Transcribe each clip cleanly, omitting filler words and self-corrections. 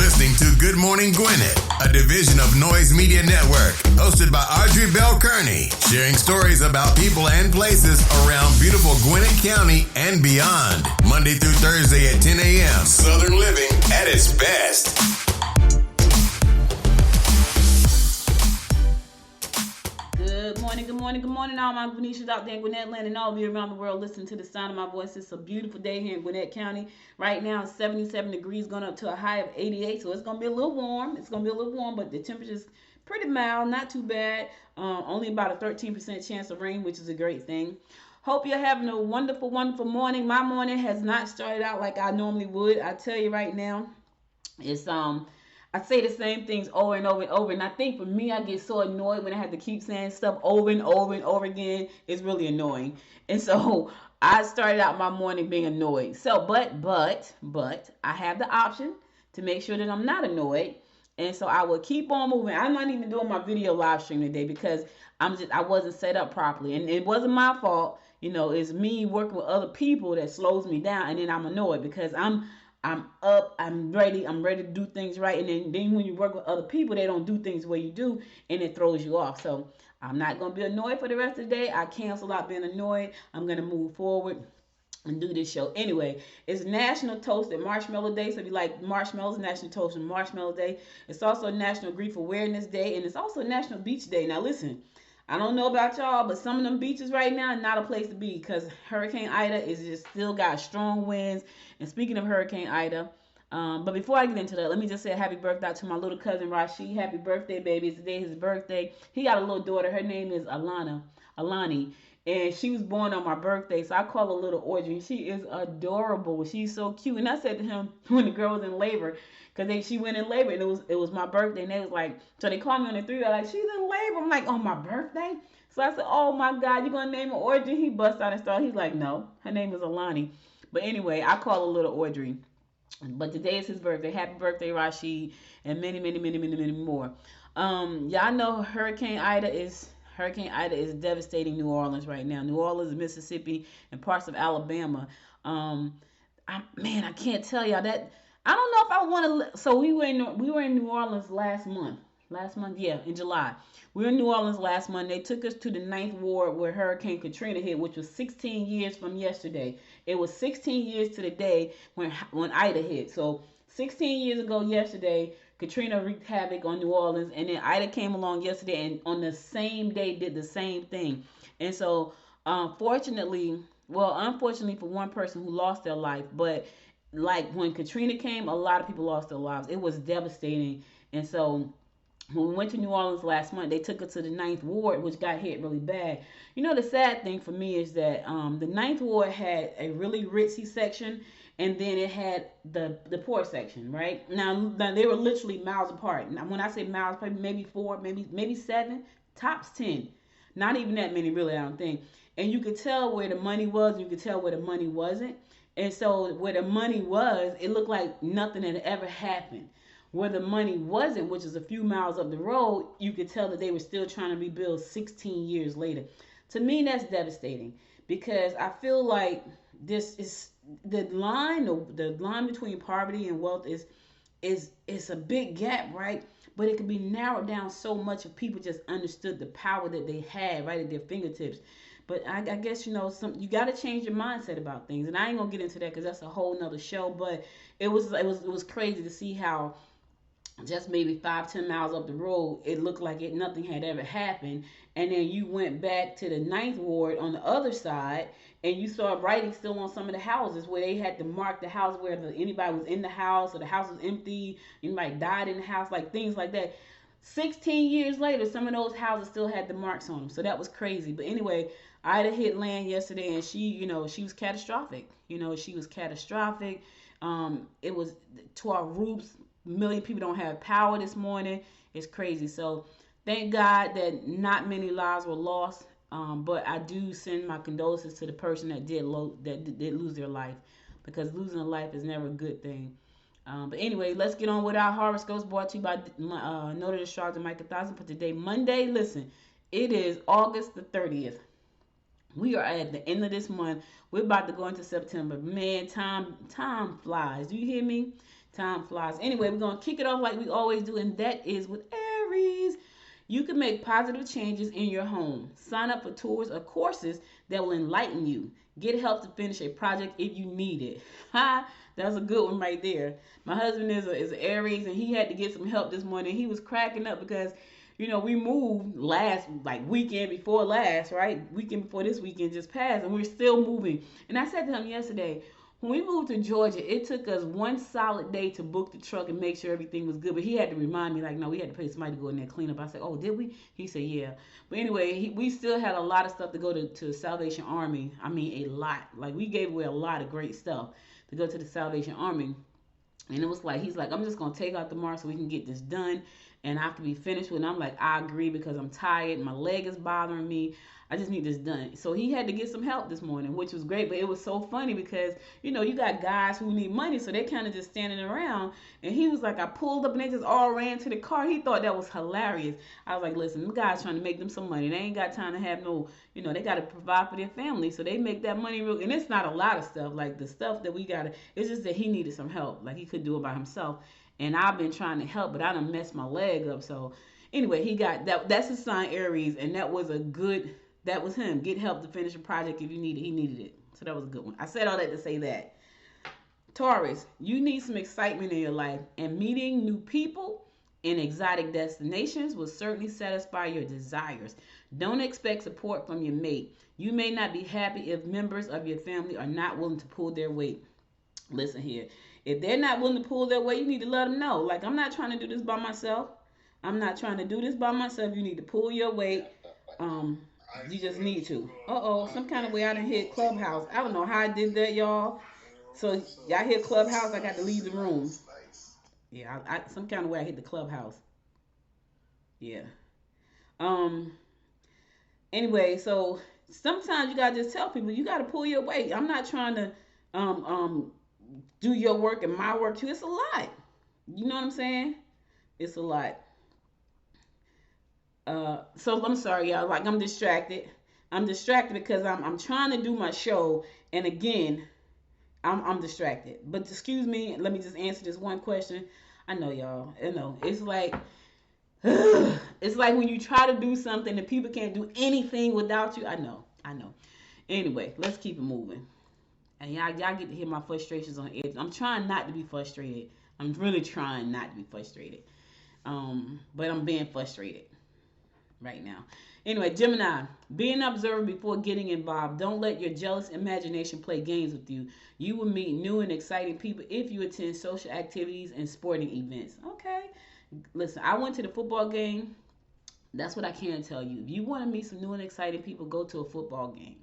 listening to Good Morning Gwinnett, a division of Noise Media Network, hosted by Audrey Bell Kearney, sharing stories about people and places around beautiful Gwinnett County and beyond. Monday through Thursday at 10 a.m. Southern living at its best. Good morning, all my Gwinnetians out there in Gwinnett land and all of you around the world listening to the sound of my voice. It's a beautiful day here in Gwinnett County. Right now, it's 77 degrees, going up to a high of 88, so it's going to be a little warm. But the temperature's pretty mild, not too bad. Only about a 13% chance of rain, which is a great thing. Hope you're having a wonderful, wonderful morning. My morning has not started out like I normally would. I tell you right now, it's I say the same things over and over and over, and I think for me, I get so annoyed when I have to keep saying stuff over and over and over again. It's really annoying, and so I started out my morning being annoyed. So, but I have the option to make sure that I'm not annoyed, and so I will keep on moving. I'm not even doing my video live stream today because I wasn't set up properly, and it wasn't my fault. You know, it's me working with other people that slows me down, and then I'm annoyed because I'm up, I'm ready to do things right, and then when you work with other people, they don't do things the way you do, and it throws you off. So I'm not going to be annoyed for the rest of the day. I cancel out being annoyed. I'm going to move forward and do this show. Anyway, it's National Toasted Marshmallow Day, so if you like marshmallows, National Toasted Marshmallow Day. It's also National Grief Awareness Day, and it's also National Beach Day. Now listen, I don't know about y'all, but some of them beaches right now are not a place to be because Hurricane Ida is just still got strong winds. And speaking of Hurricane Ida, but before I get into that, let me just say a happy birthday to my little cousin Rashid. Happy birthday, baby. It's today his birthday. He got a little daughter. Her name is Alani. And she was born on my birthday, so I call her little Audrey. She is adorable. She's so cute. And I said to him when the girl was in labor, because she went in labor, and it was my birthday, and they was like, so they called me on the 3, like, she's in labor. I'm like, on my birthday? So I said, oh my God, you gonna name her Audrey? He bust out and started. He's like, no, her name is Alani. But anyway, I call her little Audrey. But today is his birthday. Happy birthday, Rashid, and many, many, many, many, many more. Y'all know Hurricane Ida is devastating New Orleans right now. New Orleans, Mississippi, and parts of Alabama. I can't tell y'all that. I don't know if I want to. So we were in New Orleans last month. In July. We were in New Orleans last month. They took us to the 9th ward where Hurricane Katrina hit, which was 16 years from yesterday. It was 16 years to the day when Ida hit. So 16 years ago yesterday, Katrina wreaked havoc on New Orleans, and then Ida came along yesterday and on the same day did the same thing. And so unfortunately for one person who lost their life, but like when Katrina came, a lot of people lost their lives. It was devastating. And so when we went to New Orleans last month, they took us to the 9th ward, which got hit really bad. You know, the sad thing for me is that the 9th ward had a really ritzy section, and then it had the poor section, right? Now they were literally miles apart. Now, when I say miles, probably maybe 4, maybe 7, tops 10. Not even that many, really, I don't think. And you could tell where the money was, and you could tell where the money wasn't. And so where the money was, it looked like nothing had ever happened. Where the money wasn't, which is a few miles up the road, you could tell that they were still trying to rebuild 16 years later. To me, that's devastating because I feel like this is the line between poverty and wealth is a big gap, right? But it could be narrowed down so much if people just understood the power that they had right at their fingertips. But I guess, you know, you got to change your mindset about things. And I ain't going to get into that because that's a whole nother show. But it was crazy to see how just maybe 5-10 miles up the road, it looked like nothing had ever happened. And then you went back to the 9th ward on the other side, and you saw writing still on some of the houses where they had to mark the house where anybody was in the house or the house was empty, anybody died in the house, like things like that. 16 years later, some of those houses still had the marks on them. So that was crazy. But anyway, Ida hit land yesterday, and she was catastrophic. She was catastrophic. It was to our roofs. A million people don't have power this morning. It's crazy. So thank God that not many lives were lost. But I do send my condolences to the person that did lose their life, because losing a life is never a good thing. But anyway, let's get on with our horoscopes, brought to you by Noted Astrologer Micah Thompson. For today, Monday, listen, it is August the 30th. We are at the end of this month. We're about to go into September. Man, time flies. Do you hear me? Time flies. Anyway, we're going to kick it off like we always do, and that is with Aries. You can make positive changes in your home. Sign up for tours or courses that will enlighten you. Get help to finish a project if you need it. Ha! That's a good one right there. My husband is Aries, and he had to get some help this morning. He was cracking up because, we moved last, weekend before last, right? Weekend before this weekend just passed, and we're still moving. And I said to him yesterday, when we moved to Georgia, it took us one solid day to book the truck and make sure everything was good. But he had to remind me, no, we had to pay somebody to go in there and clean up. I said, oh, did we? He said, yeah. But anyway, we still had a lot of stuff to go to Salvation Army. I mean, a lot. We gave away a lot of great stuff to go to the Salvation Army. And it was he's like, I'm just going to take out tomorrow so we can get this done. And I can be finished with it. And I'm like, I agree because I'm tired. My leg is bothering me. I just need this done. So he had to get some help this morning, which was great. But it was so funny because, you got guys who need money. So they kind of just standing around. And he was like, I pulled up and they just all ran to the car. He thought that was hilarious. I was like, listen, them guys trying to make them some money. They ain't got time to have no, they got to provide for their family. So they make that money real. And it's not a lot of stuff. The stuff that we got to, it's just that he needed some help. He could do it by himself. And I've been trying to help, but I done messed my leg up. So anyway, he got that. That's his sign, Aries. And that was that was him. Get help to finish a project if you need it. He needed it. So that was a good one. I said all that to say that. Taurus, you need some excitement in your life. And meeting new people in exotic destinations will certainly satisfy your desires. Don't expect support from your mate. You may not be happy if members of your family are not willing to pull their weight. Listen here. If they're not willing to pull their weight, you need to let them know. I'm not trying to do this by myself. I'm not trying to do this by myself. You need to pull your weight. You just need to. Some kind of way I done hit Clubhouse. I don't know how I did that, y'all. So y'all hit Clubhouse, I got to leave the room. Yeah, I some kind of way I hit the Clubhouse. Yeah. Anyway, so sometimes you gotta just tell people you gotta pull your weight. I'm not trying to do your work and my work too. It's a lot. You know what I'm saying? It's a lot. So I'm sorry, y'all. I'm distracted. I'm distracted because I'm trying to do my show, and again, I'm distracted. But excuse me, let me just answer this one question. I know, y'all. I know. It's it's like when you try to do something and people can't do anything without you. I know. Anyway, let's keep it moving. And y'all get to hear my frustrations on edge. I'm trying not to be frustrated. I'm really trying not to be frustrated. But I'm being frustrated right now. Anyway, Gemini, be an observer before getting involved. Don't let your jealous imagination play games with you. You will meet new and exciting people if you attend social activities and sporting events. Okay. Listen, I went to the football game. That's what I can tell you. If you want to meet some new and exciting people, go to a football game.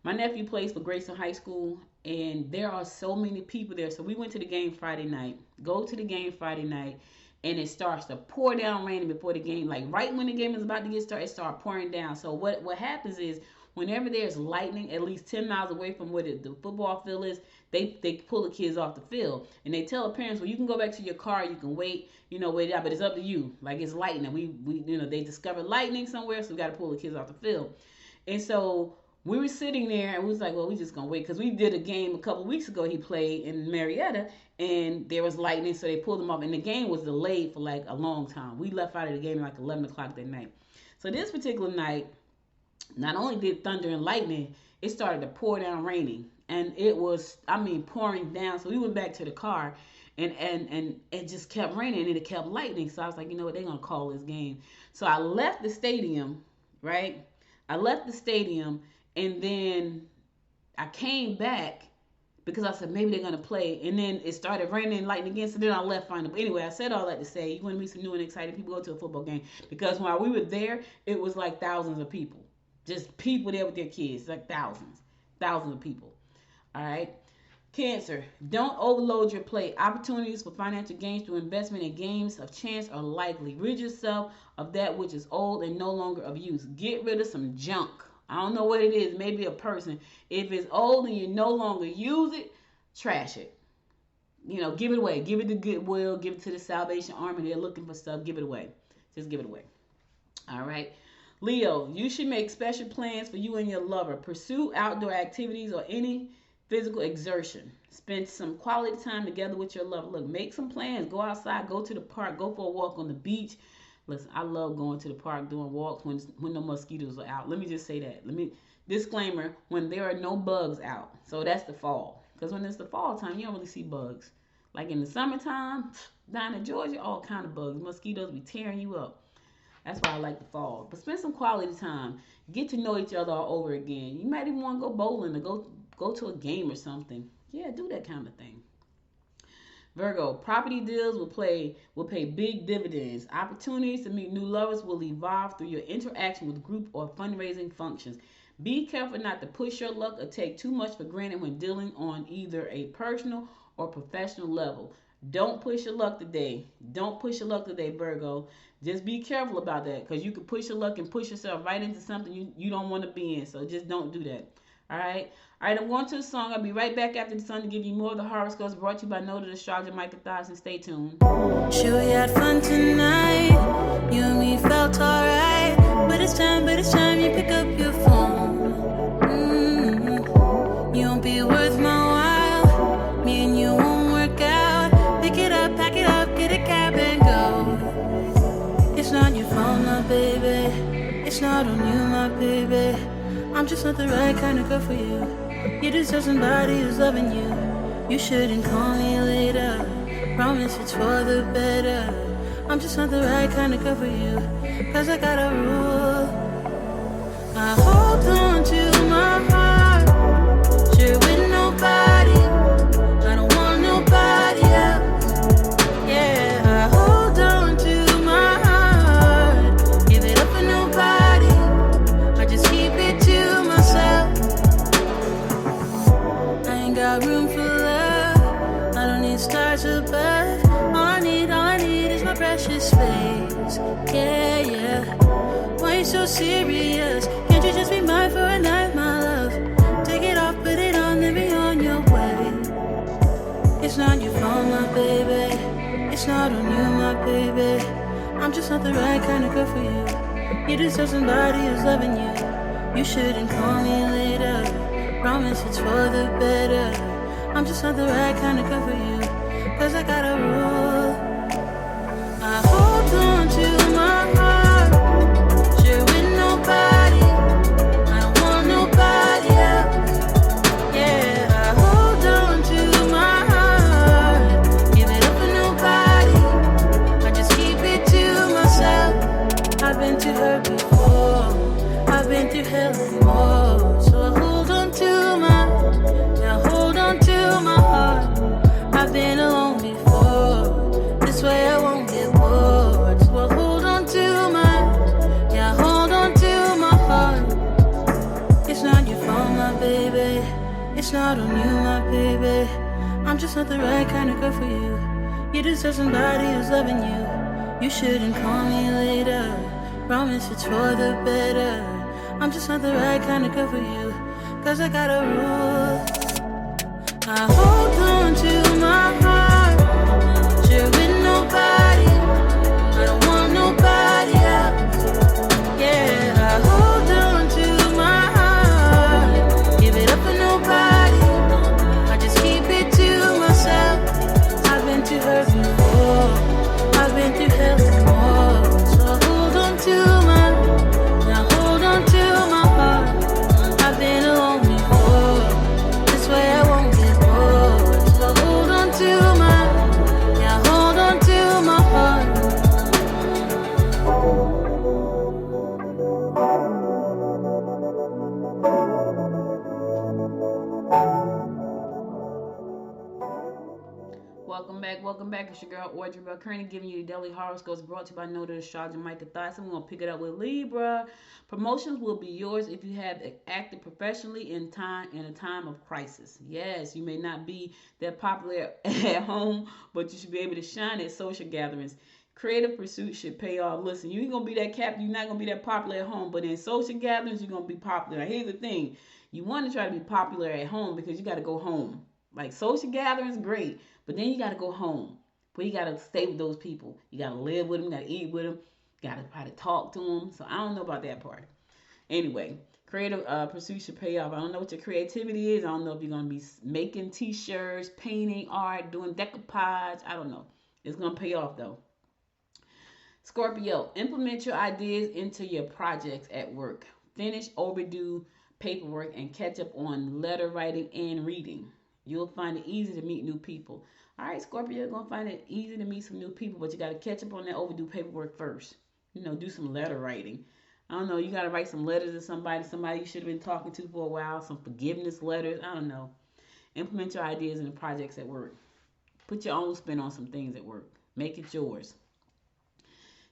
My nephew plays for Grayson High School, and there are so many people there. So we went to the game Friday night. Go to the game Friday night, and it starts to pour down raining before the game. Right when the game is about to get started, it starts pouring down. So what happens is whenever there's lightning, at least 10 miles away from where the football field is, they pull the kids off the field. And they tell the parents, well, you can go back to your car, you can wait it out, but it's up to you. It's lightning. We they discovered lightning somewhere, so we got to pull the kids off the field. And so we were sitting there and we was like, well, we just going to wait. Because we did a game a couple weeks ago. He played in Marietta and there was lightning. So they pulled him off. And the game was delayed for a long time. We left out of the game at 11 o'clock that night. So this particular night, not only did thunder and lightning, it started to pour down raining. And it was, pouring down. So we went back to the car and it just kept raining and it kept lightning. So I was like, you know what, they're going to call this game. So I left the stadium, right? And then I came back because I said, maybe they're going to play. And then it started raining and lightning again. So then I left finally. But anyway, I said all that to say, you want to meet some new and exciting people, go to a football game. Because while we were there, it was thousands of people. Just people there with their kids. Thousands of people. All right. Cancer, don't overload your plate. Opportunities for financial gains through investment in games of chance are likely. Rid yourself of that which is old and no longer of use. Get rid of some junk. I don't know what it is. Maybe a person. If it's old and you no longer use it, trash it. Give it away. Give it to Goodwill. Give it to the Salvation Army. They're looking for stuff. Give it away. Just give it away. All right. Leo, you should make special plans for you and your lover. Pursue outdoor activities or any Physical exertion. Spend some quality time together with your lover. Look, make some plans. Go outside. Go to the park. Go for a walk on the beach. Listen, I love going to the park doing walks when the mosquitoes are out. Let me just say that. Disclaimer, when there are no bugs out. So that's the fall. Because when it's the fall time, you don't really see bugs. Like in the summertime, down in Georgia, all kind of bugs. Mosquitoes be tearing you up. That's why I like the fall. But spend some quality time. Get to know each other all over again. You might even want to go bowling or go to a game or something. Yeah, do that kind of thing. Virgo, property deals will pay big dividends. Opportunities to meet new lovers will evolve through your interaction with group or fundraising functions. Be careful not to push your luck or take too much for granted when dealing on either a personal or professional level. Don't push your luck today. Don't push your luck today, Virgo. Just be careful about that, because you can push your luck and push yourself right into something you don't want to be in. So just don't do that. All right, I'm going to the song. I'll be right back after the song to give you more of the horoscopes brought to you by Noted Astrologer Michael Thompson. Stay tuned. Sure, we had fun tonight. You and me felt alright. But it's time you pick up your phone. You won't be worth my while. Me and you won't work out. Pick it up, pack it up, get a cab and go. It's not your fault, my baby. It's not on you, my baby. I'm just not the right kind of girl for you. You deserve somebody who's loving you. You shouldn't call me later. Promise it's for the better. I'm just not the right kind of girl for you. Cause I got a rule. I hold on to my heart. Share with nobody. I don't want nobody else. Yeah, I hold on to my heart. Give it up for nobody. I just keep it to myself. I ain't got room for love. I don't need stars above. All I need is my precious space. Yeah. Why you so serious? Can't you just be mine for a night, my love? Take it off, put it on, then be on your way. It's not your fault, my baby. It's not on you, my baby. I'm just not the right kind of girl for you. You deserve somebody who's loving you. You shouldn't call me later. Promise it's for the better. I'm just not the right kind of girl for you. Cause I got a rule. I hold on to my heart. Share with nobody. I don't want nobody else. Yeah, I hold on to my heart. Give it up for nobody. I just keep it to myself. I've been to her before. I've been through hell and more. So I hold on to my heart. I've been alone before. This way I won't get bored. So I hold on to my heart. It's not your fault, my baby. It's not on you, my baby. I'm just not the right kind of girl for you. You deserve somebody who's loving you. You shouldn't call me later. Promise it's for the better. I'm just not the right kind of girl for you. Cause I got a rule. I hold on to my heart. Share with nobody. I don't want nobody else. Yeah, I hold on to my heart. Give it up for nobody. I just keep it to myself. I've been to her before. I've been through hell and more. So I hold on to my heart. I've been alone before. This way I won't get bored. So I hold on to my heart. Welcome back. It's your girl Audrey Bell Kearney giving you the daily horoscopes brought to you by Noted Astrologer Michael Thompson. We're gonna pick it up with Libra. Promotions will be yours if you have acted professionally in a time of crisis. Yes, you may not be that popular at home, but you should be able to shine at social gatherings. Creative pursuits should pay off. Listen, you ain't gonna be that you're not gonna be that popular at home, but in social gatherings you're gonna be popular. Now, here's the thing: you want to try to be popular at home because you got to go home. Like social gatherings, great. But then you got to go home. But you got to stay with those people. You got to live with them. You got to eat with them. You got to try to talk to them. So I don't know about that part. Anyway, Creative pursuits should pay off. I don't know what your creativity is. I don't know if you're going to be making t-shirts, painting art, doing decoupage. I don't know. It's going to pay off though. Scorpio, implement your ideas into your projects at work. Finish overdue paperwork and catch up on letter writing and reading. You'll find it easy to meet new people. All right, Scorpio, you're going to find it easy to meet some new people, but you got to catch up on that overdue paperwork first. Do some letter writing. I don't know, you got to write some letters to somebody you should have been talking to for a while, some forgiveness letters. I don't know. Implement your ideas in the projects at work. Put your own spin on some things at work. Make it yours.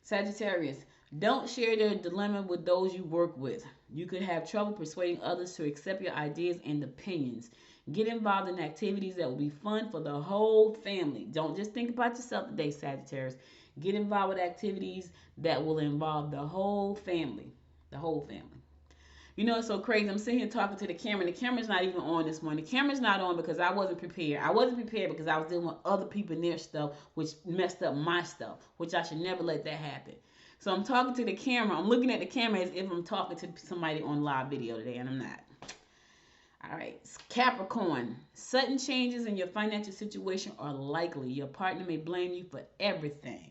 Sagittarius, don't share your dilemma with those you work with. You could have trouble persuading others to accept your ideas and opinions. Get involved in activities that will be fun for the whole family. Don't just think about yourself today, Sagittarius. Get involved with activities that will involve the whole family. The whole family. It's so crazy. I'm sitting here talking to the camera. The camera's not even on this morning. The camera's not on because I wasn't prepared. I wasn't prepared because I was dealing with other people and their stuff, which messed up my stuff, which I should never let that happen. So I'm talking to the camera. I'm looking at the camera as if I'm talking to somebody on live video today, and I'm not. All right, Capricorn. Sudden changes in your financial situation are likely. Your partner may blame you for everything.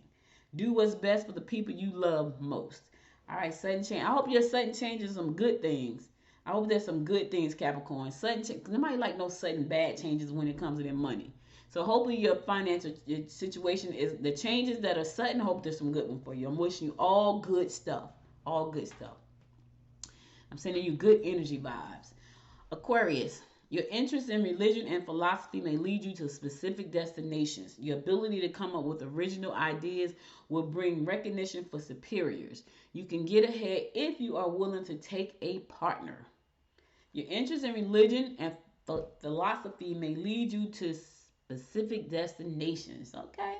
Do what's best for the people you love most. All right, sudden change. I hope your sudden changes some good things. I hope there's some good things, Capricorn. Sudden change. Nobody like no sudden bad changes when it comes to their money. So hopefully your financial situation is the changes that are sudden. I hope there's some good one for you. I'm wishing you all good stuff. All good stuff. I'm sending you good energy vibes. Aquarius. Your interest in religion and philosophy may lead you to specific destinations. Your ability to come up with original ideas will bring recognition for superiors. You can get ahead if you are willing to take a partner. Your interest in religion and philosophy may lead you to specific destinations. Okay.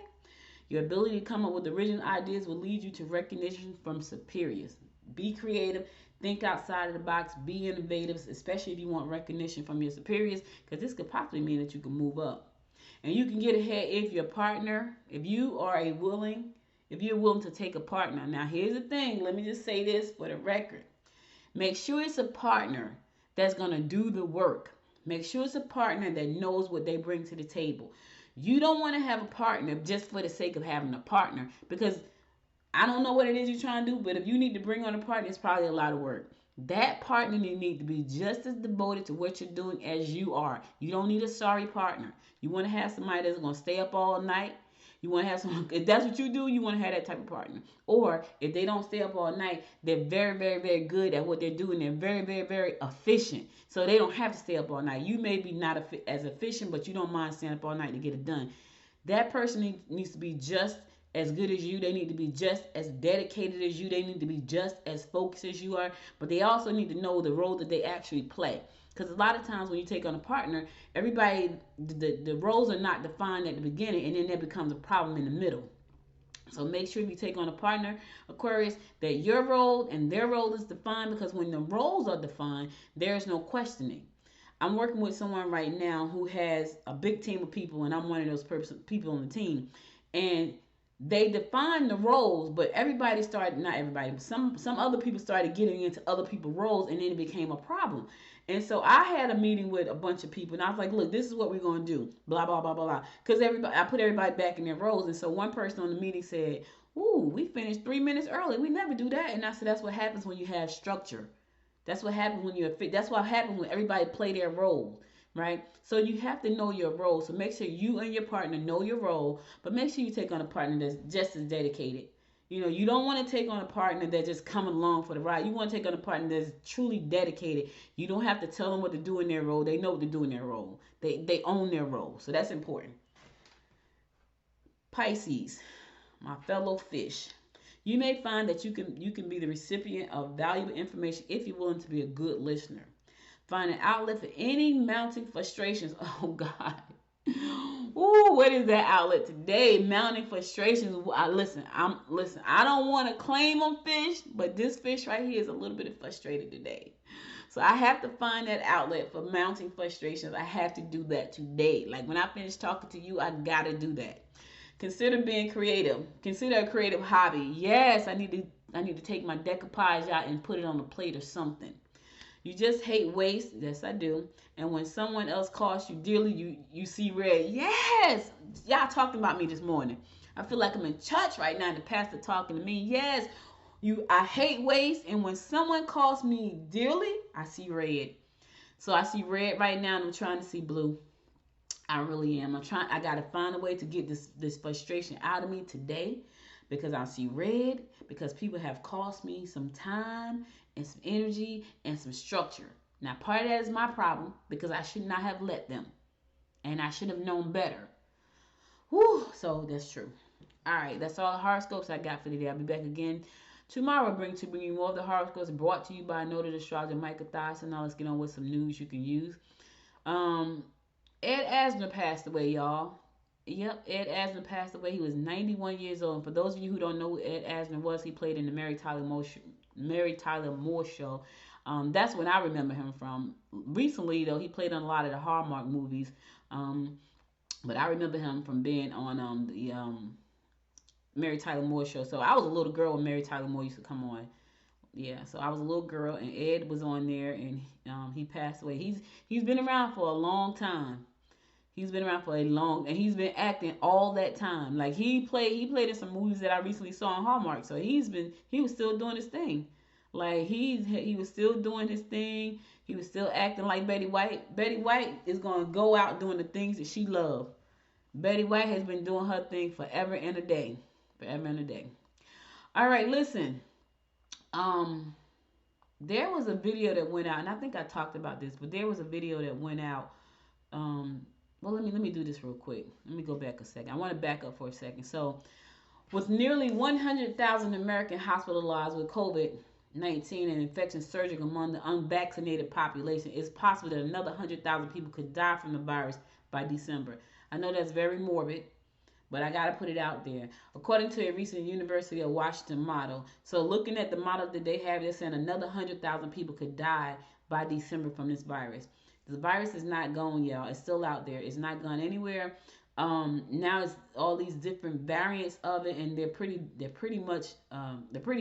Your ability to come up with original ideas will lead you to recognition from superiors. Be creative. Think outside of the box. Be innovative, especially if you want recognition from your superiors, because this could possibly mean that you can move up. And you can get ahead if your partner, if you're willing to take a partner. Now, here's the thing. Let me just say this for the record. Make sure it's a partner that's going to do the work. Make sure it's a partner that knows what they bring to the table. You don't want to have a partner just for the sake of having a partner, because I don't know what it is you're trying to do, but if you need to bring on a partner, it's probably a lot of work. That partner need to be just as devoted to what you're doing as you are. You don't need a sorry partner. You want to have somebody that's going to stay up all night. You want to have someone, if that's what you do, you want to have that type of partner. Or if they don't stay up all night, they're very, very, very good at what they're doing. They're very, very, very efficient. So they don't have to stay up all night. You may be not as efficient, but you don't mind staying up all night to get it done. That person needs to be just as good as you. They need to be just as dedicated as you. They need to be just as focused as you are. But they also need to know the role that they actually play. Because a lot of times when you take on a partner, everybody, the roles are not defined at the beginning, and then there becomes a problem in the middle. So make sure if you take on a partner, Aquarius, that your role and their role is defined, because when the roles are defined, there's no questioning. I'm working with someone right now who has a big team of people, and I'm one of those people on the team. And they defined the roles, but everybody started, not everybody, but some other people started getting into other people's roles, and then it became a problem. And so I had a meeting with a bunch of people, and I was like, look, this is what we're going to do, blah, blah, blah, blah, blah. Because I put everybody back in their roles. And so one person on the meeting said, ooh, we finished 3 minutes early. We never do that. And I said, that's what happens when you have structure. That's what happens when that's what happens when everybody play their role, right? So you have to know your role. So make sure you and your partner know your role, but make sure you take on a partner that's just as dedicated. You don't want to take on a partner that's just coming along for the ride. You want to take on a partner that's truly dedicated. You don't have to tell them what to do in their role. They know what to do in their role. They own their role. So that's important. Pisces, my fellow fish. You may find that you can be the recipient of valuable information if you're willing to be a good listener. Find an outlet for any mounting frustrations. Oh, God. Ooh, what is that outlet today? Mounting frustrations. Listen, I don't want to claim on fish, but this fish right here is a little bit frustrated today. So I have to find that outlet for mounting frustrations. I have to do that today. Like when I finish talking to you, I got to do that. Consider being creative. Consider a creative hobby. Yes, I need to take my decoupage out and put it on a plate or something. You just hate waste. Yes, I do. And when someone else costs you dearly, you see red. Yes, y'all talking about me this morning. I feel like I'm in church right now and the pastor talking to me. Yes, I hate waste, and when someone costs me dearly, I see red. So I see red right now, and I'm trying to see blue. I really am. I gotta find a way to get this frustration out of me today, because I see red, because people have cost me some time and some energy and some structure. Now, part of that is my problem, because I should not have let them, and I should have known better. Whew, so that's true. All right, that's all the horoscopes I got for today. I'll be back again tomorrow, bring you more of the horoscopes brought to you by noted astrologer Micah Thyssen. Now let's get on with some news you can use. Ed Asner passed away, y'all. Yep, Ed Asner passed away. He was 91 years old. And for those of you who don't know who Ed Asner was, he played in the Mary Tyler Moore Show. That's when I remember him from. Recently, though, he played on a lot of the Hallmark movies. But I remember him from being on the Mary Tyler Moore Show. So I was a little girl when Mary Tyler Moore used to come on. Yeah, so I was a little girl, and Ed was on there, and he passed away. He's been around for a long time. He's been around for and he's been acting all that time. Like he played in some movies that I recently saw on Hallmark. So he was still doing his thing. Like he was still doing his thing. He was still acting like Betty White. Betty White is gonna go out doing the things that she loved. Betty White has been doing her thing forever and a day. Forever and a day. All right, listen. There was a video that went out, and I think I talked about this, but there was a video that went out. Well, let me do this real quick. Let me go back a second. I want to back up for a second. So, with nearly 100,000 Americans hospitalized with COVID-19 and infection surging among the unvaccinated population, it's possible that another 100,000 people could die from the virus by December. I know that's very morbid, but I got to put it out there. According to a recent University of Washington model, so looking at the model that they have, they're saying another 100,000 people could die by December from this virus. The virus is not gone, y'all. It's still out there. It's not gone anywhere. Now it's all these different variants of it, and they're pretty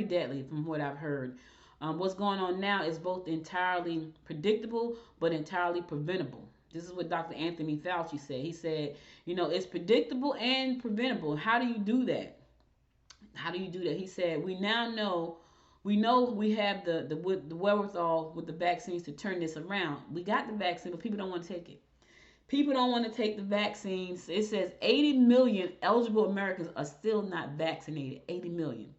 deadly from what I've heard. What's going on now is both entirely predictable but entirely preventable. This is what Dr. Anthony Fauci said. He said, it's predictable and preventable. How do you do that? He said, we know we have the wherewithal with the vaccines to turn this around. We got the vaccine, but people don't want to take it. People don't want to take the vaccines. It says 80 million eligible Americans are still not vaccinated. 80 million.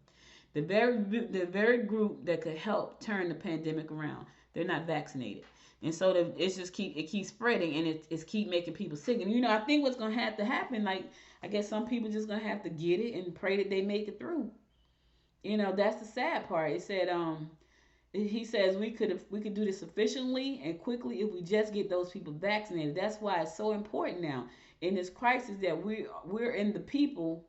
The very group that could help turn the pandemic around. They're not vaccinated. And so it keeps spreading, and it's keep making people sick. And I think what's gonna have to happen, like I guess some people just gonna have to get it and pray that they make it through. That's the sad part. It said, he says we could do this efficiently and quickly if we just get those people vaccinated. That's why it's so important now in this crisis that we're in the people,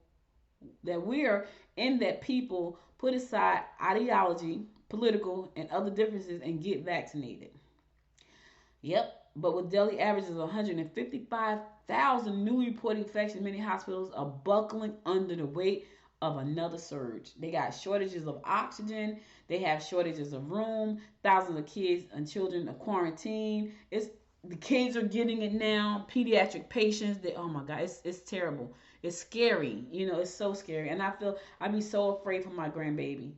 that people put aside ideology, political, and other differences and get vaccinated. Yep, but with daily averages of 155,000 newly reported infections, many hospitals are buckling under the weight of another surge. They got shortages of oxygen. They have shortages of room. Thousands of kids and children are quarantined. The kids are getting it now. Pediatric patients. Oh my God, it's terrible. It's scary. It's so scary. And I'd be so afraid for my grandbaby.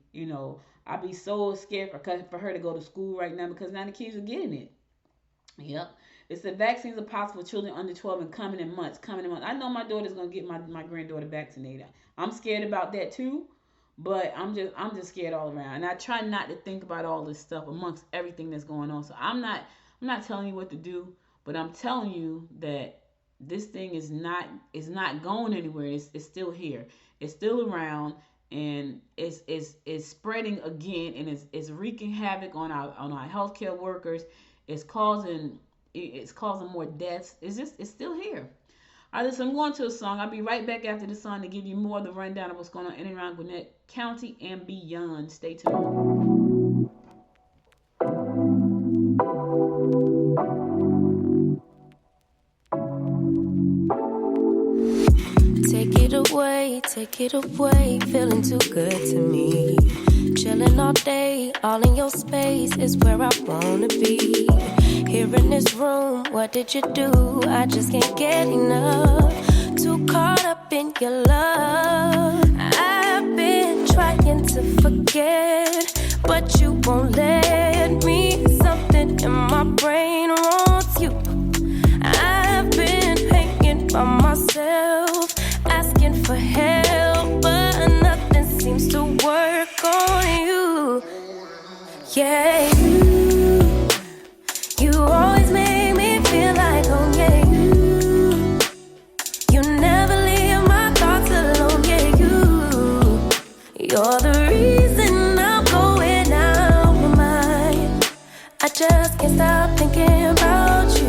I'd be so scared for her to go to school right now because now the kids are getting it. Yep. It said vaccines are possible for children under 12 and coming in months. I know my daughter's going to get my granddaughter vaccinated. I'm scared about that too, but I'm just scared all around. And I try not to think about all this stuff amongst everything that's going on. So I'm not telling you what to do, but I'm telling you that this thing is not going anywhere. It's still here. It's still around, and it's spreading again, and it's wreaking havoc on our healthcare workers. It's causing more deaths. It's still here. All right, listen, I'm going to a song. I'll be right back after the song to give you more of the rundown of what's going on in and around Gwinnett County and beyond. Stay tuned. Take it away, feeling too good to me. Chilling all day, all in your space is where I wanna be. Here in this room, what did you do? I just can't get enough. Too caught up in your love. I've been trying to forget, but you won't let me. Something in my brain wants you. I've been hanging by myself, asking for help, but nothing seems to work on you. Yeah, you always make me feel like home. Yeah, you never leave my thoughts alone. Yeah, you're the reason I'm going out my mind. I just can't stop thinking about you.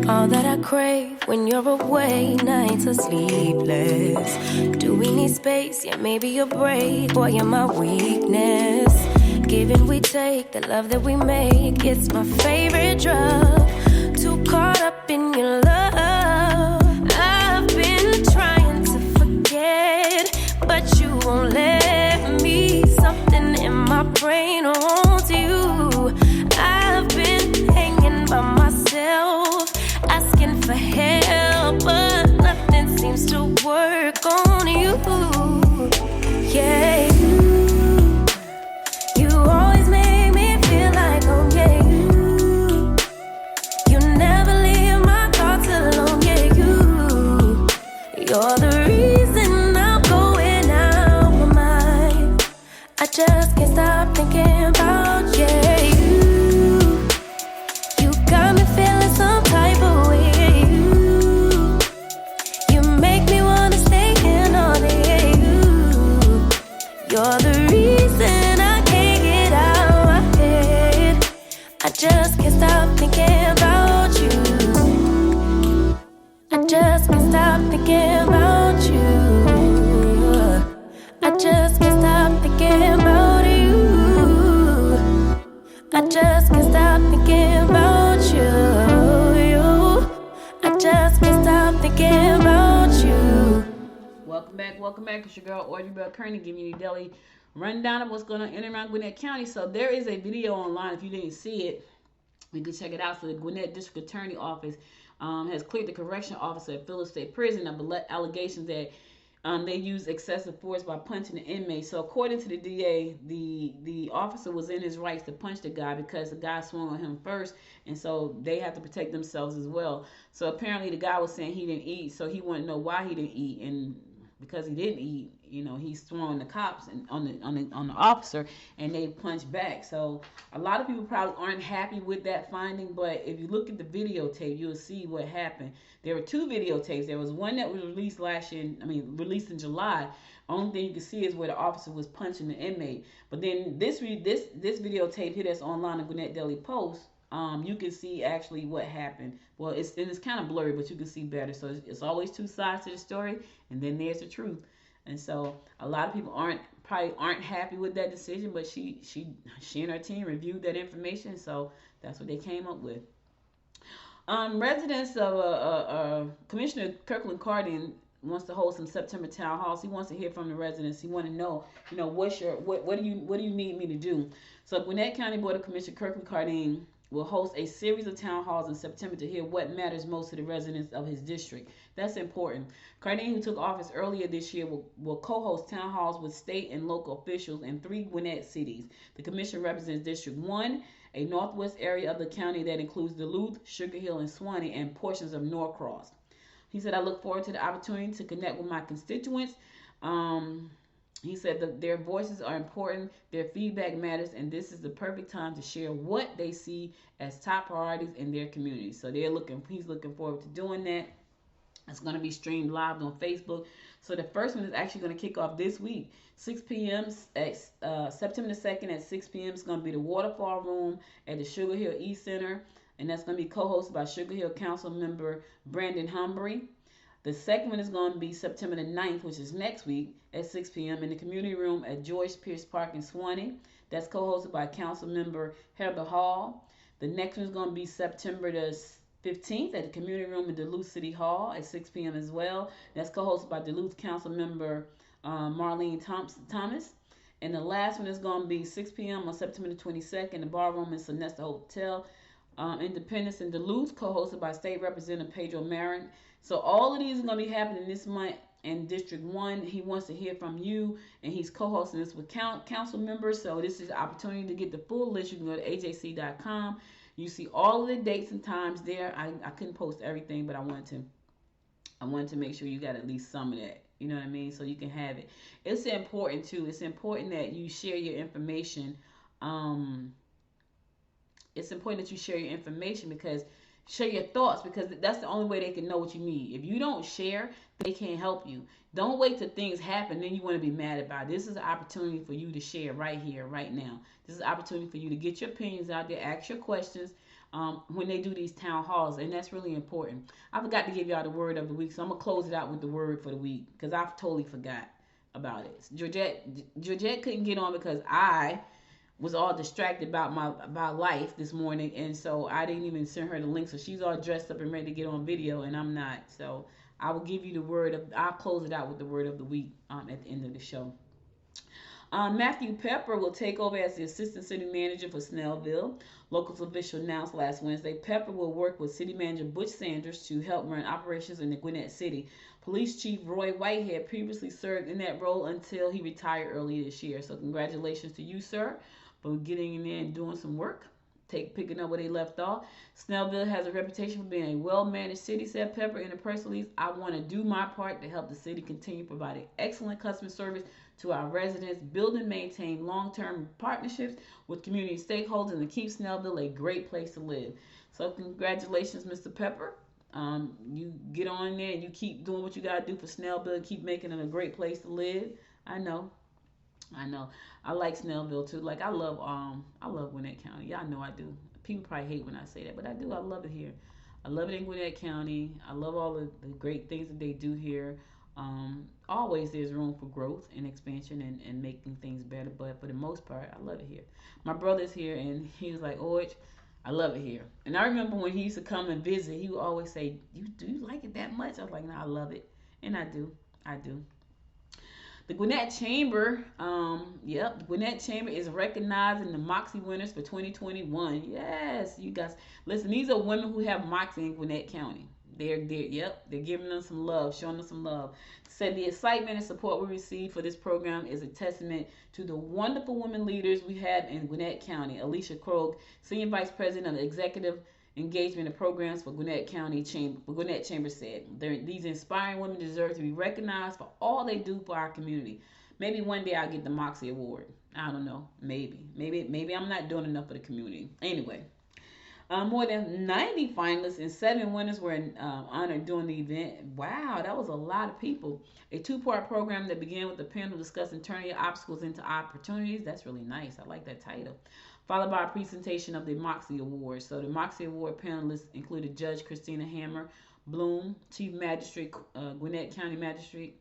All that I crave when you're away, nights are sleepless. Do we need space? Yeah, maybe a break. Boy, you're my weakness. Giving we take, the love that we make, it's my favorite drug. Too caught up in your love. I've been trying to forget, but you won't let me. Something in my brain wants you. I've been hanging by myself, asking for help, but nothing seems to work on you. Yeah, you always make me feel like home. Yeah, you never leave my thoughts alone. Yeah, you're the reason I'm going out my mind. I just can't stop thinking about you. You got me feeling some type of way. You make me wanna stay in all day. You're the reason I can't get out my head. I just can't stop thinking about you. I just can't stop thinking about you. I just can't stop thinking about you. I just can't stop thinking about you. I just can't stop thinking about you. Welcome back. It's your girl Audrey Bell Kearney giving you the daily rundown of what's going on in and around Gwinnett County. So there is a video online. If you didn't see it, you can check it out. So the Gwinnett District Attorney Office has cleared the correction officer at Phillips State Prison of allegations that they used excessive force by punching the inmate. So according to the DA, the officer was in his rights to punch the guy because the guy swung on him first, and so they have to protect themselves as well. So apparently the guy was saying he didn't eat, so he wanted to know why he didn't eat, and because he didn't eat, he swung the cops and on the officer, and they punched back. So a lot of people probably aren't happy with that finding, but if you look at the videotape, you'll see what happened. There were two videotapes. There was one that was released released in July. Only thing you can see is where the officer was punching the inmate. But then this videotape here that's online on Gwinnett Daily Post, you can see actually what happened. Well, it's kind of blurry, but you can see better. So it's always two sides to the story, and then there's the truth. And so a lot of people aren't happy with that decision, but she and her team reviewed that information, so that's what they came up with. Residents of Commissioner Kirkland Carden wants to hold some September town halls. He wants to hear from the residents. He want to know, what do you need me to do? So Gwinnett County Board of Commissioner Kirkland Carden will host a series of town halls in September to hear what matters most to the residents of his district. That's important. Carden, who took office earlier this year, will co-host town halls with state and local officials in 3 Gwinnett cities. The commission represents District 1, a northwest area of the county that includes Duluth, Sugar Hill, and Suwanee, and portions of Norcross. He said, I look forward to the opportunity to connect with my constituents. He said that their voices are important, their feedback matters, and this is the perfect time to share what they see as top priorities in their community. So he's looking forward to doing that. It's going to be streamed live on Facebook. So the first one is actually going to kick off this week, 6 p.m. September the 2nd at 6 p.m. It's going to be the Waterfall Room at the Sugar Hill East Center, and that's going to be co-hosted by Sugar Hill Council member Brandon Humbry. The second one is going to be September the 9th, which is next week at 6 p.m. in the community room at George Pierce Park in Suwanee. That's co-hosted by Council Member Heather Hall. The next one is going to be September the 15th at the community room in Duluth City Hall at 6 p.m. as well. That's co-hosted by Duluth Council Member Marlene Thomas. And the last one is going to be 6 p.m. on September the 22nd in the ballroom in Sonesta Hotel, Independence in Duluth, co-hosted by State Representative Pedro Marin. So all of these are going to be happening this month in District 1. He wants to hear from you, and he's co-hosting this with council members. So this is an opportunity to get the full list. You can go to ajc.com. You see all of the dates and times there. I couldn't post everything, but I wanted to make sure you got at least some of that. You know what I mean? So you can have it. It's important too. It's important that you share your information. It's important that you share your information because share your thoughts, because that's the only way they can know what you need. If you don't share, they can't help you. Don't wait till things happen, then you want to be mad about it. This is an opportunity for you to share right here, right now. This is an opportunity for you to get your opinions out there, ask your questions when they do these town halls, and that's really important. I forgot to give y'all the word of the week, so I'm going to close it out with the word for the week because I totally forgot about it. Georgette couldn't get on because I was all distracted about my life this morning, and so I didn't even send her the link. So she's all dressed up and ready to get on video, and I'm not. So I will give you the word of. I'll close it out with the word of the week at the end of the show. Matthew Pepper will take over as the assistant city manager for Snellville. Local official announced last Wednesday. Pepper will work with city manager Butch Sanders to help run operations in the Gwinnett city. Police Chief Roy Whitehead previously served in that role until he retired earlier this year. So congratulations to you, sir, for getting in there and doing some work, picking up where they left off. Snellville has a reputation for being a well-managed city, said Pepper in a press release. I want to do my part to help the city continue providing excellent customer service to our residents, build and maintain long-term partnerships with community stakeholders, and to keep Snellville a great place to live. So congratulations, Mr. Pepper. You get on there and you keep doing what you got to do for Snellville and keep making it a great place to live. I know. I like Snellville too. Like I love Gwinnett County. Y'all know I do. People probably hate when I say that, but I do. I love it here. I love it in Gwinnett County. I love all the great things that they do here. Always there's room for growth and expansion and making things better, but for the most part, I love it here. My brother's here, and he was like, "Orch, I love it here." And I remember when he used to come and visit, he would always say, "Do you like it that much?" I was like, "No, I love it," and I do. The Gwinnett Chamber, the Gwinnett Chamber is recognizing the Moxie winners for 2021. Yes, you guys, listen, these are women who have Moxie in Gwinnett County. They're giving them some love, showing them some love. Said the excitement and support we receive for this program is a testament to the wonderful women leaders we have in Gwinnett County. Alicia Krog, Senior Vice President of the Executive Engagement and Programs for Gwinnett Chamber said, these inspiring women deserve to be recognized for all they do for our community. Maybe one day I'll get the Moxie Award. I don't know. Maybe I'm not doing enough for the community. Anyway, more than 90 finalists and 7 winners were honored during the event. Wow, that was a lot of people. A 2-part program that began with the panel discussing turning your obstacles into opportunities. That's really nice. I like that title. Followed by a presentation of the Moxie Award. So the Moxie Award panelists included Judge Christina Hammer Bloom, Chief Magistrate, Gwinnett County Magistrate,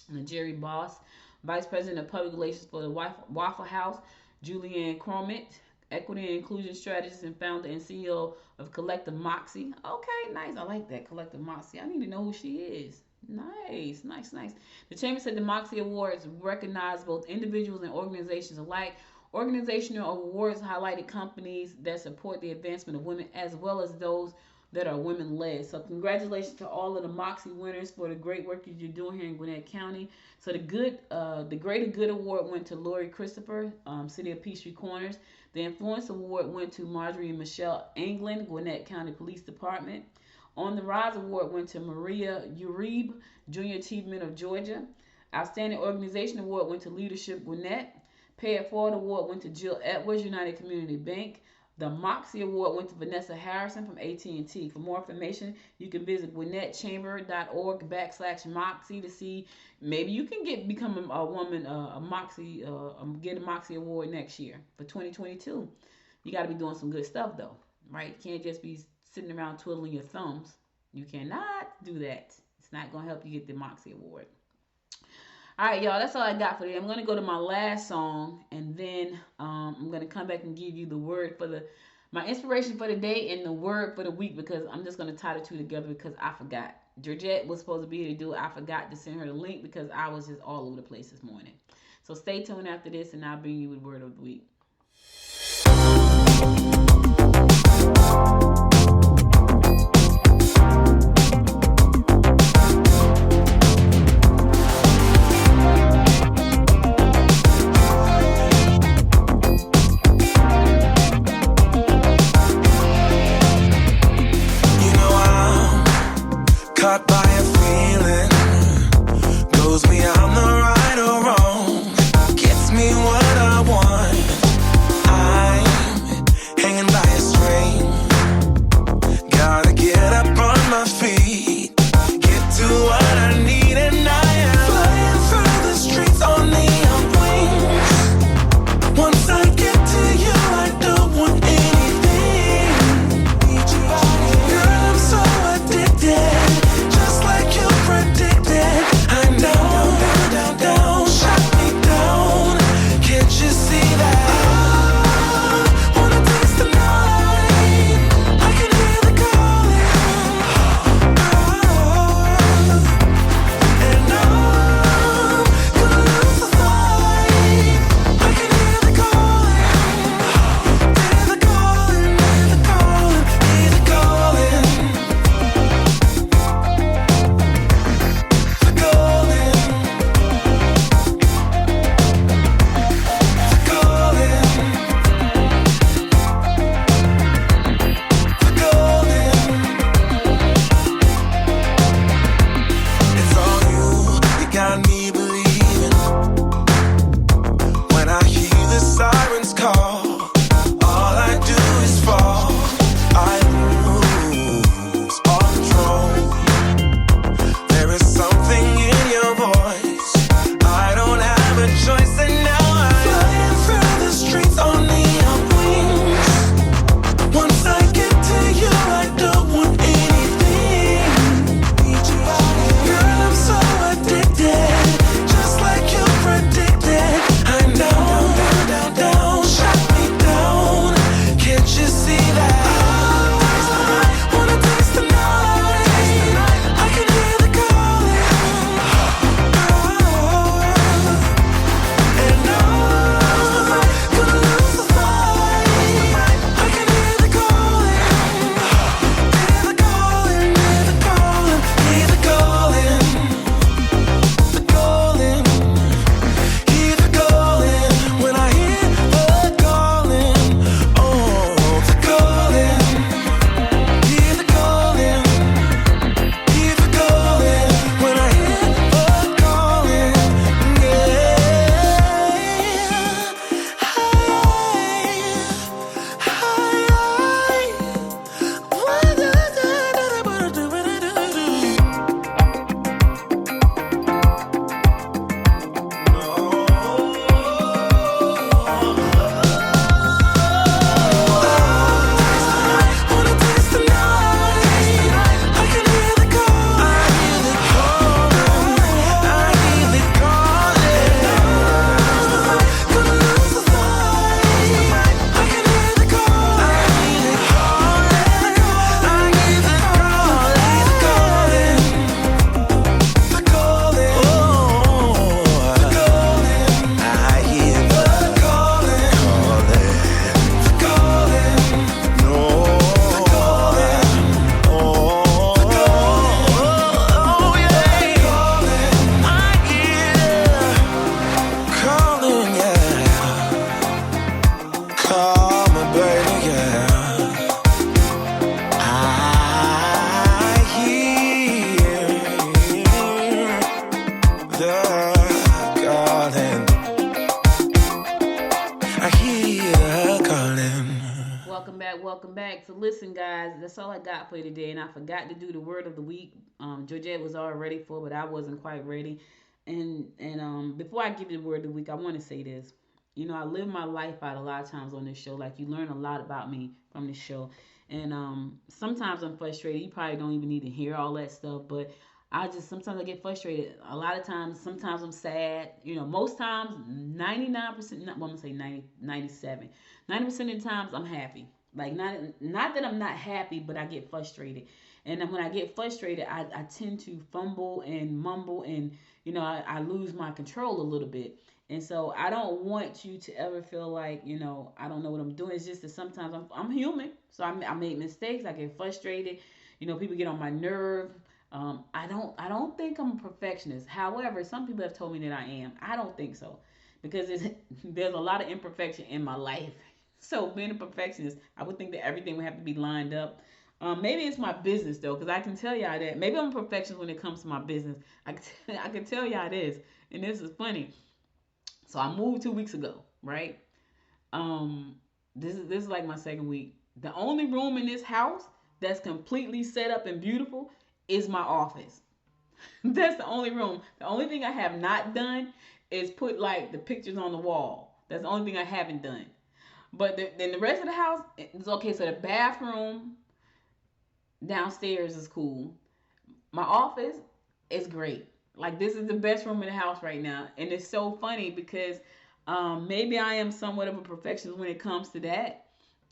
and Jerry Boss, Vice President of Public Relations for the Waffle House, Julianne Cromit, Equity and Inclusion Strategist and founder and CEO of Collective Moxie. Okay, nice. I like that, Collective Moxie. I need to know who she is. Nice. The Chamber said the Moxie Awards recognize both individuals and organizations alike. Organizational awards highlighted companies that support the advancement of women as well as those that are women-led. So congratulations to all of the Moxie winners for the great work that you're doing here in Gwinnett County. So the Greater Good Award went to Lori Christopher, City of Peachtree Corners. The Influence Award went to Marjorie and Michelle England, Gwinnett County Police Department. On the Rise Award went to Maria Uribe, Junior Achievement of Georgia. Outstanding Organization Award went to Leadership Gwinnett. Pay It Forward Award went to Jill Edwards, United Community Bank. The Moxie Award went to Vanessa Harrison from AT&T. For more information, you can visit gwinnettchamber.org/Moxie to see maybe you can become a woman, get a Moxie Award next year for 2022. You got to be doing some good stuff though, right? You can't just be sitting around twiddling your thumbs. You cannot do that. It's It's not going to help you get the Moxie Award. All right, y'all, that's all I got for today. I'm going to go to my last song, and then I'm going to come back and give you the word for my inspiration for the day and the word for the week, because I'm just going to tie the two together because I forgot. Georgette was supposed to be here to do it. I forgot to send her the link because I was just all over the place this morning. So stay tuned after this, and I'll bring you the word of the week. Caught by a feeling, goes beyond the right or wrong, gets me what I want. I'm hanging by a string, gotta get up on my feet, get to what I need, and I am flying through the streets on neon wings. Once I get to you, I don't want anything. Girl, I'm so addicted. Predicted, I'm down, down, down, down, shut me down. Can't you see that? I wanna taste the night. I can hear the calling. And I'm gonna lose the fight. I can hear the calling. Hear the calling, hear the calling, hear the calling. Welcome back. So listen, guys, that's all I got for you today, and I forgot to do the word of the week. Georgette was all ready for, but I wasn't quite ready. And before I give you the word of the week, I want to say this. You know, I live my life out a lot of times on this show. Like, you learn a lot about me from this show. And sometimes I'm frustrated. You probably don't even need to hear all that stuff, but sometimes I get frustrated. A lot of times, sometimes I'm sad. Most times, 99%, I'm going to say 90, 97. 90% of the times I'm happy. Like, not that I'm not happy, but I get frustrated. And then when I get frustrated, I tend to fumble and mumble, and, I lose my control a little bit. And so I don't want you to ever feel like, I don't know what I'm doing. It's just that sometimes I'm human. So I make mistakes. I get frustrated. People get on my nerve. I don't think I'm a perfectionist. However, some people have told me that I am. I don't think so, because there's a lot of imperfection in my life. So being a perfectionist, I would think that everything would have to be lined up. Maybe it's my business though, because I can tell y'all that maybe I'm a perfectionist when it comes to my business. I can tell y'all this, and this is funny. So I moved 2 weeks ago, right? This is like my second week. The only room in this house that's completely set up and beautiful is my office. That's the only room. The only thing I have not done is put like the pictures on the wall. That's the only thing I haven't done. But then the rest of the house is okay. So the bathroom downstairs is cool. My office is great. Like, this is the best room in the house right now. And it's so funny because maybe I am somewhat of a perfectionist when it comes to that.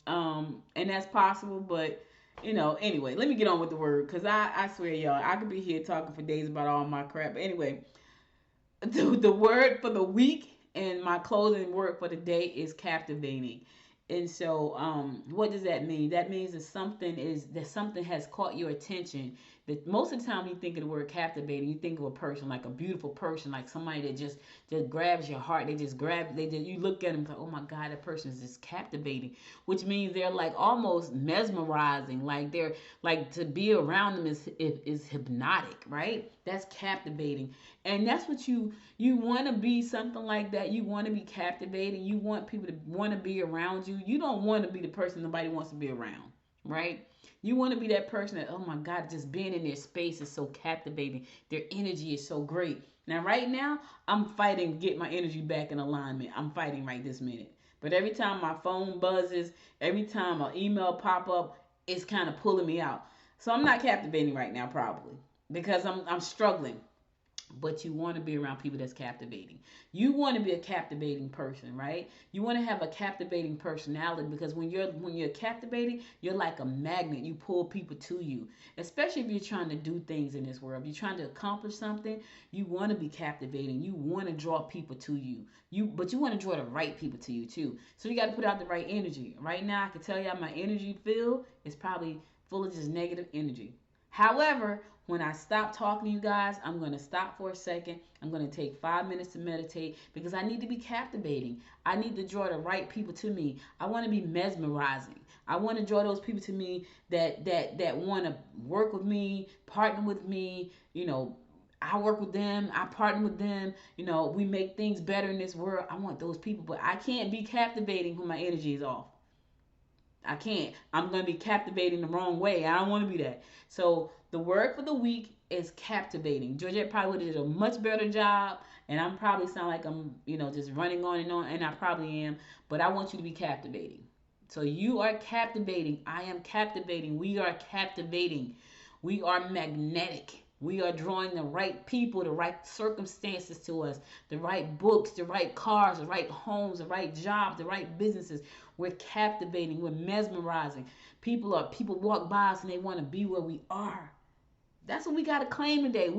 And that's possible. But, anyway, let me get on with the word. Because I swear, y'all, I could be here talking for days about all my crap. But anyway, the word for the week and my closing word for the day is captivating. And so, what does that mean? That means that something has caught your attention. That most of the time, when you think of the word captivating, you think of a person, like a beautiful person, like somebody that just grabs your heart. You look at them, like, oh my God, that person is just captivating. Which means they're like almost mesmerizing. Like they're like, to be around them is hypnotic, right? That's captivating, and that's what you want to be, something like that. You want to be captivating. You want people to want to be around you. You don't want to be the person nobody wants to be around, right? You want to be that person that, oh my God, just being in their space is so captivating. Their energy is so great. Now, right now, I'm fighting to get my energy back in alignment. I'm fighting right this minute. But every time my phone buzzes, every time an email pop up, it's kind of pulling me out. So I'm not captivating right now, probably, because I'm struggling. But you want to be around people that's captivating. You want to be a captivating person, right? You want to have a captivating personality, because when you're captivating, you're like a magnet. You pull people to you, especially if you're trying to do things in this world. If you're trying to accomplish something, you want to be captivating. You want to draw people to you. But you want to draw the right people to you too. So you got to put out the right energy. Right now, I can tell y'all my energy field is probably full of just negative energy. However, when I stop talking to you guys, I'm going to stop for a second. I'm going to take 5 minutes to meditate, because I need to be captivating. I need to draw the right people to me. I want to be mesmerizing. I want to draw those people to me that want to work with me, partner with me. I work with them. I partner with them. We make things better in this world. I want those people, but I can't be captivating when my energy is off. I can't. I'm going to be captivating the wrong way. I don't want to be that. So the word for the week is captivating. Georgette probably would have did a much better job, and I'm probably sound like I'm, just running on, and I probably am. But I want you to be captivating. So you are captivating. I am captivating. We are captivating. We are magnetic. We are drawing the right people, the right circumstances to us, the right books, the right cars, the right homes, the right jobs, the right businesses. We're captivating. We're mesmerizing. People walk by us and they want to be where we are. That's what we got to claim today.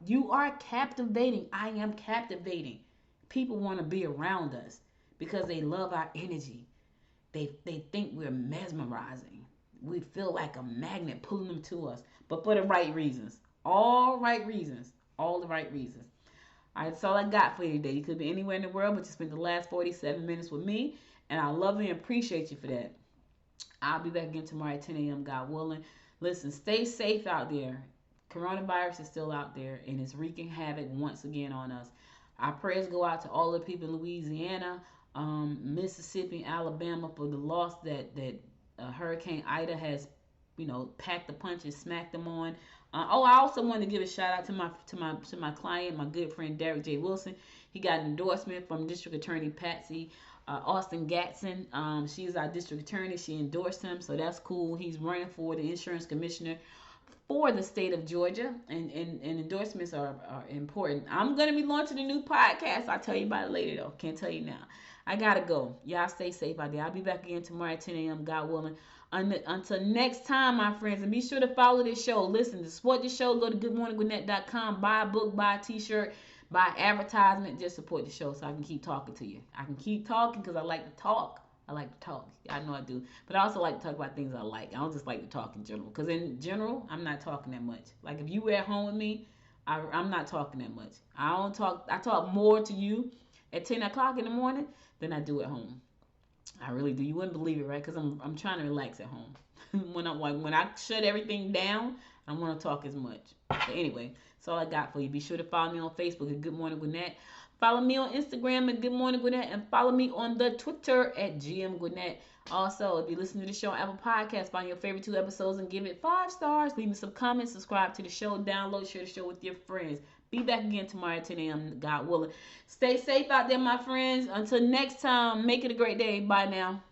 You are captivating. I am captivating. People want to be around us because they love our energy. They think we're mesmerizing. We feel like a magnet pulling them to us, but for the right reasons. All right reasons. All the right reasons. All right, that's all I got for you today. You could be anywhere in the world, but you spent the last 47 minutes with me, and I love you and appreciate you for that. I'll be back again tomorrow at 10 a.m., God willing. Listen, stay safe out there. Coronavirus is still out there, and it's wreaking havoc once again on us. Our prayers go out to all the people in Louisiana, Mississippi, Alabama, for the loss that Hurricane Ida has, packed the punch and smacked them on. I also want to give a shout out to my client, my good friend Derek J. Wilson. He got an endorsement from District Attorney Patsy Austin Gatson. She's our district attorney. She endorsed him, so that's cool. He's running for the insurance commissioner for the state of Georgia, and endorsements are important. I'm going to be launching a new podcast. I'll tell you about it later, though. Can't tell you now. I got to go. Y'all stay safe out there. I'll be back again tomorrow at 10 a.m., God willing. Until next time, my friends, and be sure to follow this show. Listen, to support this show, go to goodmorninggwinnett.com, buy a book, buy a t-shirt, buy advertisement. Just support the show so I can keep talking to you. I can keep talking because I like to talk. I like to talk. I know I do. But I also like to talk about things I like. I don't just like to talk in general. Because in general, I'm not talking that much. Like if you were at home with me, I'm not talking that much. I talk more to you at 10 o'clock in the morning than I do at home. I really do. You wouldn't believe it, right? Because I'm trying to relax at home. when I shut everything down, I don't want to talk as much. But anyway, that's all I got for you. Be sure to follow me on Facebook at Good Morning Gwinnett. Follow me on Instagram at Good Morning Gwinnett, and follow me on the Twitter at GM Gwinnett. Also, if you listen to the show on Apple Podcasts, find your favorite 2 episodes and give it 5 stars. Leave me some comments, subscribe to the show, download, share the show with your friends. Be back again tomorrow at 10 a.m., God willing. Stay safe out there, my friends. Until next time, make it a great day. Bye now.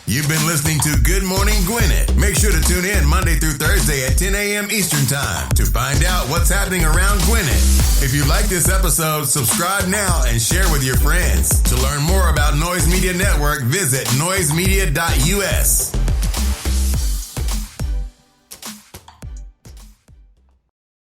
You've been listening to Good Morning Gwinnett. Make sure to tune in Monday through Thursday at 10 a.m. Eastern Time to find out what's happening around Gwinnett. If you like this episode, subscribe now and share with your friends. To learn more about Noise Media Network, visit noisemedia.us.